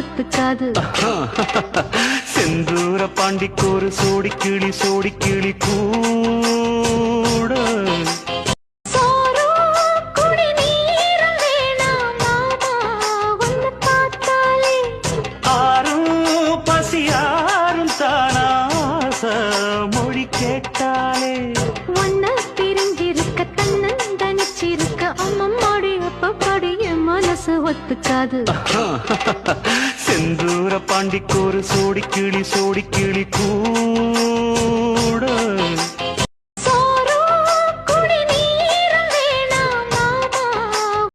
ஒத்துக்காது. செந்தூர பாண்டிக்கு ஒரு சோடி கிளி கூட மொழி கேட்டாலே ஒன்ன பிரிஞ்சிருக்க தன்னந்தனிச்சிருக்க அம்மம்மாடி அப்பப்படிய மனசு ஒத்துக்காது. செந்தூர பாண்டிக்கு ஒரு சோடி கிளி கூட